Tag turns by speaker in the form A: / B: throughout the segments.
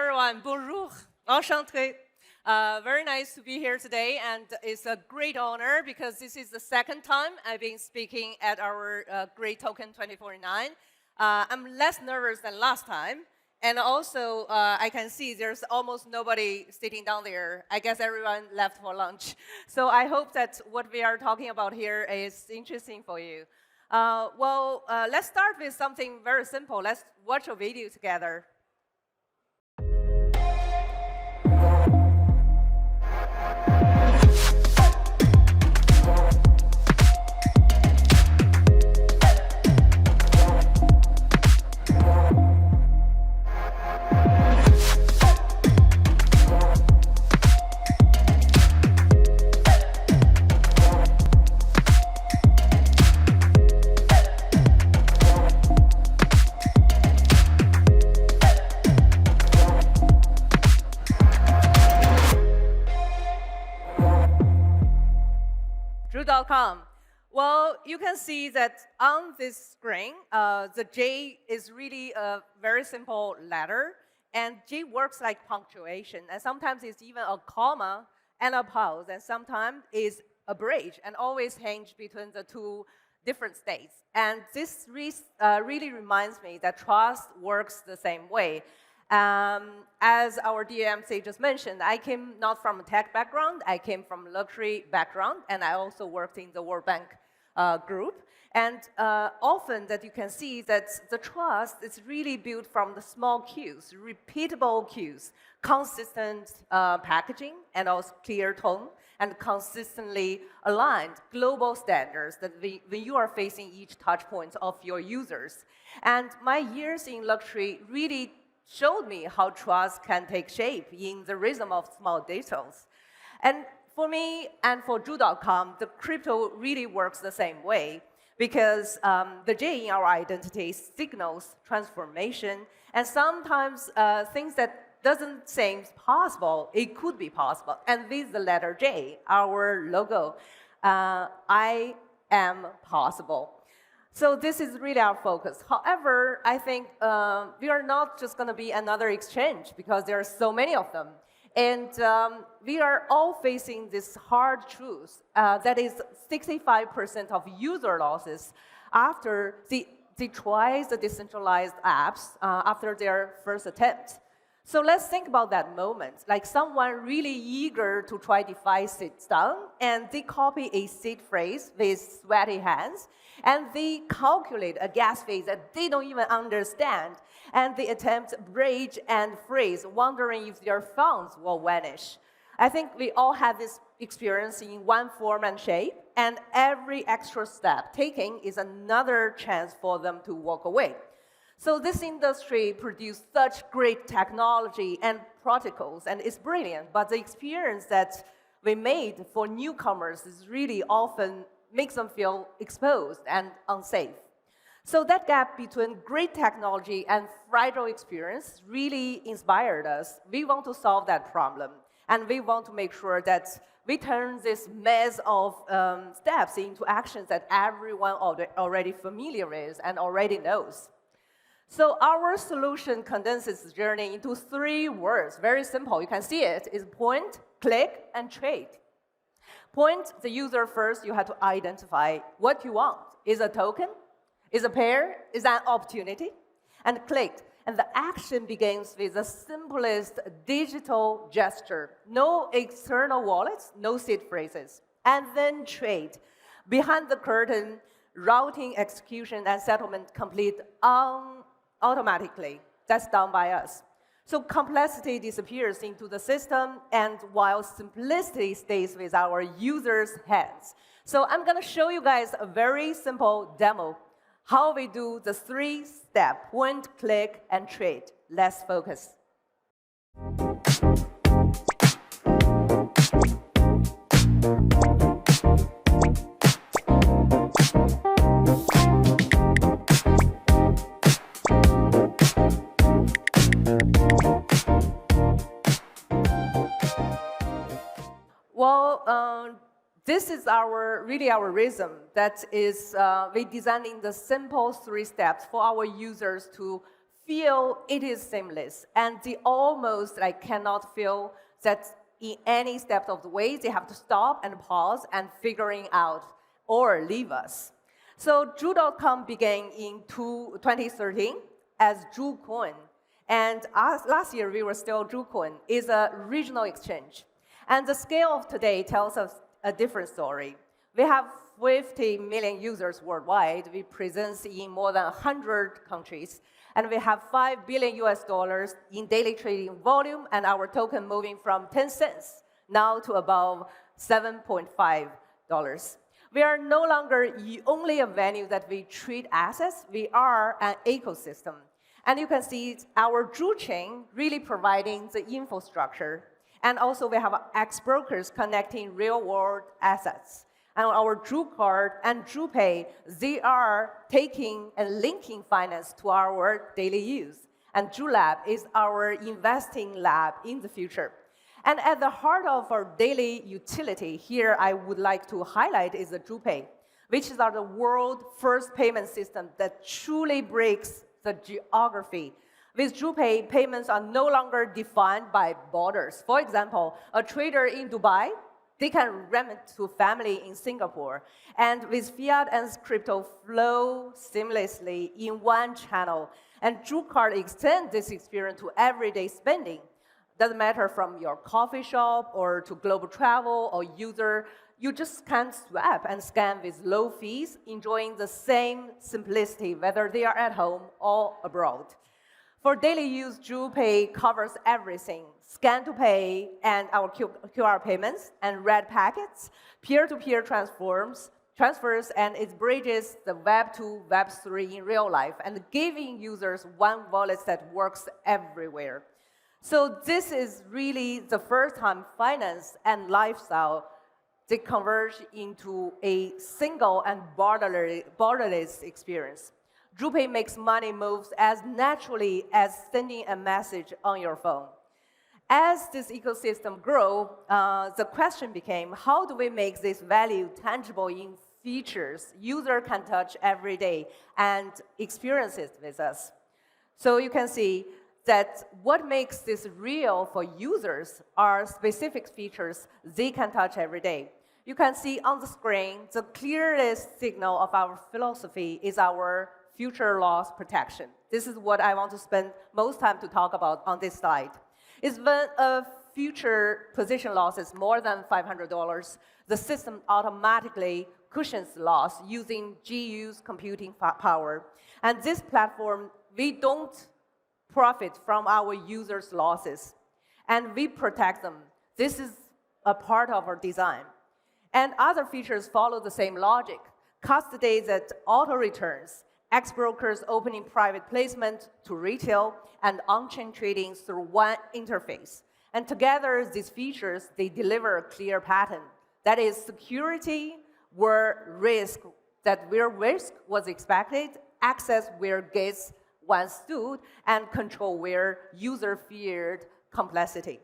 A: everyone. Bonjour. Enchanté. Very nice to be here today, and it's a great honor because this is the second time I've been speaking at our great TOKEN2049. I'm less nervous than last time, and also I can see there's almost nobody sitting down there. I guess everyone left for lunch. So I hope that what we are talking about here is interesting for you. Let's start with something very simple. Let's watch a video together. TOKEN2049. Well, you can see that on this screen, the J is really a very simple letter, and J works like punctuation, and sometimes it's even a comma and a pause, and sometimes it's a bridge, and always hinge between the two different states. And this really reminds me that trust works the same way. As our DMC just mentioned, I came not from a tech background, I came from a luxury background, and I also worked in the World Bank group. And often that you can see that the trust is really built from the small cues, repeatable cues, consistent packaging, and also clear tone, and consistently aligned global standards that when you are facing each touch point of your users. And my years in luxury really showed me how trust can take shape in the rhythm of small details. And for me and for Zhu.com, the crypto really works the same way because the J in our identity signals transformation, and sometimes things that doesn't seem possible, it could be possible. And with the letter J, our logo, I am possible. So this is really our focus. However, I think we are not just going to be another exchange because there are so many of them. And we are all facing this hard truth that is 65% of user losses after they try the decentralized apps after their first attempt. So let's think about that moment. Like someone really eager to try DeFi sits down, and they copy a seed phrase with sweaty hands, and they calculate a gas phase that they don't even understand, and they attempt bridge and freeze, wondering if their funds will vanish. I think we all have this experience in one form and shape, and every extra step taken is another chance for them to walk away. So this industry produced such great technology and protocols, and it's brilliant, but the experience that we made for newcomers is really often makes them feel exposed and unsafe. So that gap between great technology and fragile experience really inspired us. We want to solve that problem, and we want to make sure that we turn this mess of steps into actions that everyone already familiar with and already knows. So our solution condenses the journey into 3 words, very simple. You can see it, is point, click, and trade. Point the user first, you have to identify what you want. Is a token? Is a pair? Is an opportunity? And click. And the action begins with the simplest digital gesture. No external wallets, no seed phrases. And then trade. Behind the curtain, routing, execution, and settlement complete automatically. That's done by us. So complexity disappears into the system, and while simplicity stays with our users' hands. So I'm going to show you guys a very simple demo, how we do the 3-step point, click, and trade. Let's focus. This is really our rhythm. That is, we designing the simple 3 steps for our users to feel it is seamless, and they almost like cannot feel that in any step of the way they have to stop and pause and figuring out or leave us. So Ju.com began in 2013 as JuCoin, and last year we were still JuCoin. It's a regional exchange, and the scale of today tells us a different story. We have 50 million users worldwide. We present in more than 100 countries, and we have $5 billion in daily trading volume, and our token moving from 10 cents now to above $7.5. We are no longer only a venue that we trade assets, we are an ecosystem. And you can see our Ju chain really providing the infrastructure. And also we have ex-brokers connecting real-world assets. And our Ju Card and Ju Pay, they are taking and linking finance to our daily use. And Ju Lab is our investing lab in the future. And at the heart of our daily utility, here I would like to highlight is the Ju Pay, which is the world's first payment system that truly breaks the geography. With Ju Pay, payments are no longer defined by borders. For example, a trader in Dubai, they can remit to family in Singapore. And with fiat and crypto flow seamlessly in one channel. And Ju Card extends this experience to everyday spending. Doesn't matter from your coffee shop or to global travel or user, you just can swap and scan with low fees, enjoying the same simplicity whether they are at home or abroad. For daily use, Ju Pay covers everything. Scan to pay and our QR payments and red packets, peer-to-peer transfers, and it bridges the Web 2, Web 3 in real life and giving users one wallet that works everywhere. So this is really the first time finance and lifestyle, they converge into a single and borderless experience. Ju Pay makes money moves as naturally as sending a message on your phone. As this ecosystem grew, the question became, how do we make this value tangible in features user can touch every day and experience it with us? So you can see that what makes this real for users are specific features they can touch every day. You can see on the screen, the clearest signal of our philosophy is our future loss protection. This is what I want to spend most time to talk about on this slide. Is when a future position loss is more than $500, the system automatically cushions loss using GU's computing power. And this platform, we don't profit from our users' losses, and we protect them. This is a part of our design. And other features follow the same logic. Custody that auto-returns, ex-brokers opening private placement to retail, and on-chain trading through one interface. And together, these features, they deliver a clear pattern. That is security where risk was expected, access where gates once stood, and control where user feared complexity.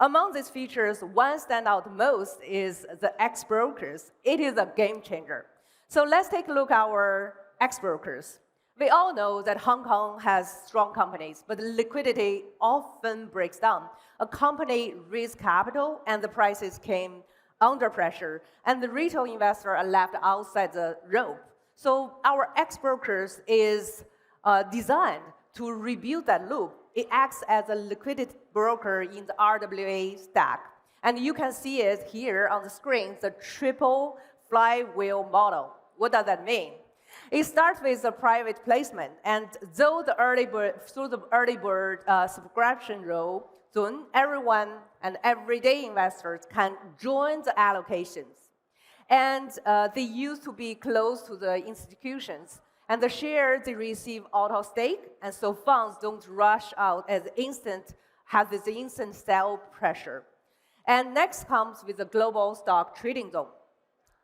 A: Among these features, one stand out most is the ex-brokers. It is a game changer. So let's take a look at our ex-brokers. We all know that Hong Kong has strong companies, but liquidity often breaks down. A company raised capital and the prices came under pressure, and the retail investors are left outside the rope. So our ex-brokers is designed to rebuild that loop. It acts as a liquidity broker in the RWA stack. And you can see it here on the screen, the triple flywheel model. What does that mean? It starts with a private placement, and through the early bird subscription rule, soon everyone and everyday investors can join the allocations. And they used to be close to the institutions. And the shares they receive auto stake, and so funds don't rush out as have this instant sell pressure. And next comes with the global stock trading zone.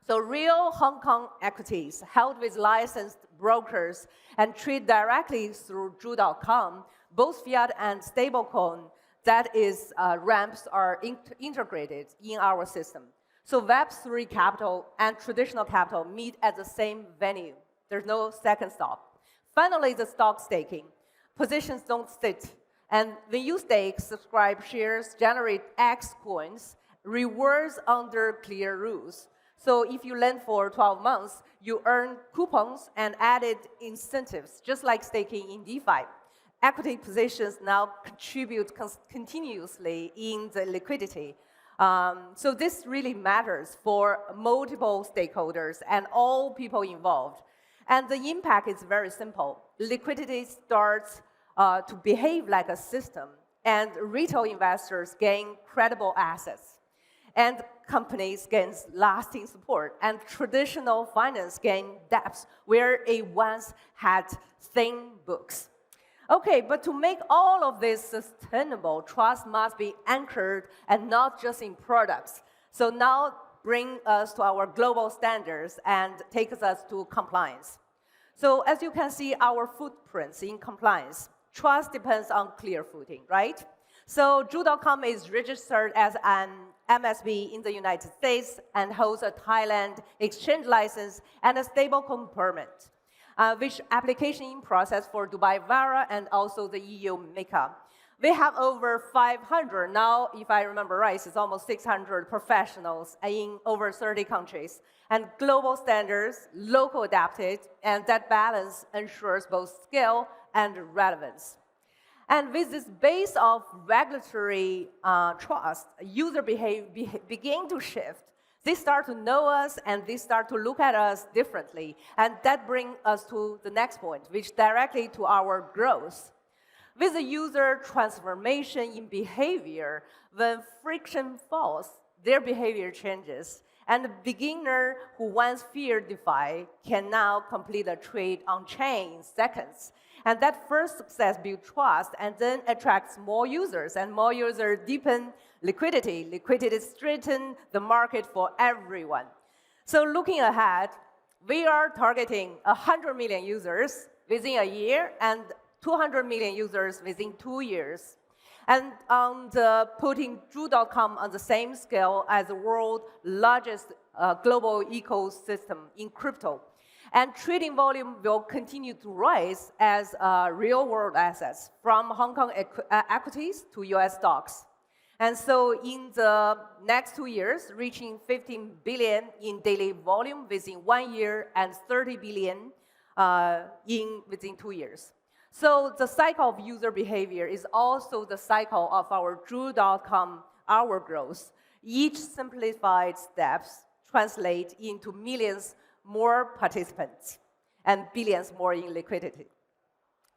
A: So real Hong Kong equities held with licensed brokers and trade directly through Ju.com, both fiat and stablecoin, that is, ramps are integrated in our system. So Web3 capital and traditional capital meet at the same venue. There's no second stop. Finally, the stock staking. positions don't sit. And when you stake, subscribe shares, generate X coins, rewards under clear rules. So if you lend for 12 months, you earn coupons and added incentives, just like staking in DeFi. Equity positions now contribute continuously in the liquidity. So this really matters for multiple stakeholders and all people involved. And the impact is very simple. Liquidity starts to behave like a system, and retail investors gain credible assets, and companies gain lasting support, and traditional finance gain depth where it once had thin books. Okay, but to make all of this sustainable, trust must be anchored and not just in products. So now bring us to our global standards and takes us to compliance. So as you can see, our footprints in compliance, trust depends on clear footing, right? So Ju.com is registered as an MSB in the United States and holds a Thailand exchange license and a stablecoin permit, which application in process for Dubai Vara and also the EU MiCA. We have over 500, now if I remember right, it's almost 600 professionals in over 30 countries. And global standards, local adapted, and that balance ensures both scale and relevance. And with this base of regulatory trust, user begin to shift. They start to know us and they start to look at us differently. And that brings us to the next point, which directly to our growth. With the user transformation in behavior, when friction falls, their behavior changes. And the beginner who once feared DeFi can now complete a trade on chain in seconds. And that first success builds trust and then attracts more users, and more users deepen liquidity. Liquidity strengthens the market for everyone. So looking ahead, we are targeting 100 million users within a year and 200 million users within 2 years. And putting Ju.com on the same scale as the world's largest global ecosystem in crypto. And trading volume will continue to rise as real-world assets, from Hong Kong equities to US stocks. And so in the next 2 years, reaching 15 billion in daily volume within 1 year and 30 billion within 2 years. So the cycle of user behavior is also the cycle of our Ju.com, our growth. Each simplified steps translate into millions more participants and billions more in liquidity.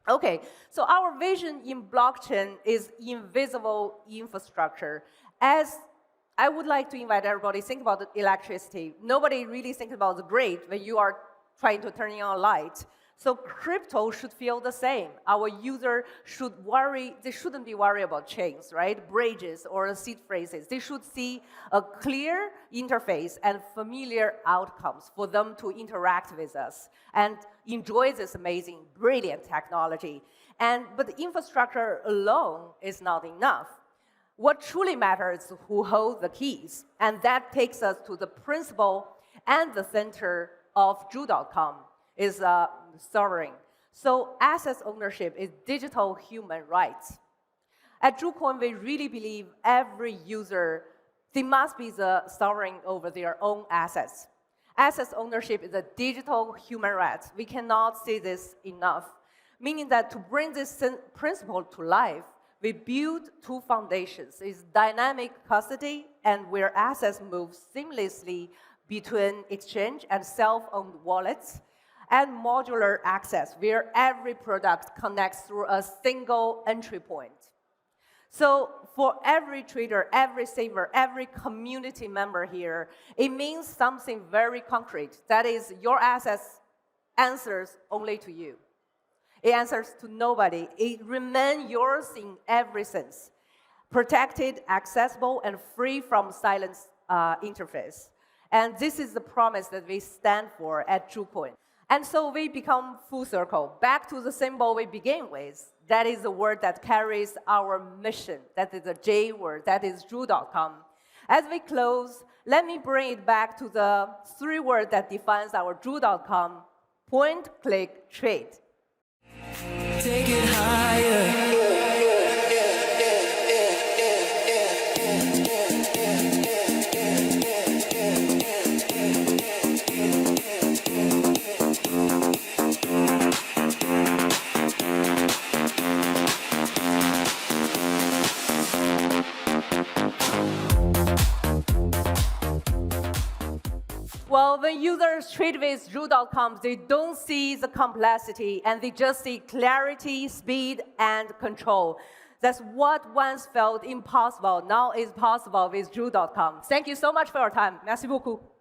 A: Okay, so our vision in blockchain is invisible infrastructure. As I would like to invite everybody to think about the electricity. Nobody really thinks about the grid when you are trying to turn on a light. So crypto should feel the same. Our user should worry, they shouldn't be worried about chains, right? Bridges or seed phrases. They should see a clear interface and familiar outcomes for them to interact with us and enjoy this amazing, brilliant technology. But the infrastructure alone is not enough. What truly matters is who holds the keys. And that takes us to the principle and the center of Ju.com is sovereign. So assets ownership is digital human rights. At JuCoin, we really believe every user, they must be the sovereign over their own assets. Assets ownership is a digital human right. We cannot say this enough, meaning that to bring this principle to life, we build two foundations. It's dynamic custody, and where assets move seamlessly between exchange and self-owned wallets, and modular access, where every product connects through a single entry point. So for every trader, every saver, every community member here, it means something very concrete. That is, your assets answers only to you. It answers to nobody. It remains yours in every sense. Protected, accessible, and free from silence interface. And this is the promise that we stand for at JuCoin. And so we become full circle, back to the symbol we began with. That is the word that carries our mission. That is the J word. That is Ju.com. As we close, let me bring it back to the 3 words that defines our Ju.com: point, click, trade.
B: Take it higher.
A: Well, when users trade with Ru.com, they don't see the complexity, and they just see clarity, speed, and control. That's what once felt impossible, now is possible with Ru.com. Thank you so much for your time. Merci beaucoup.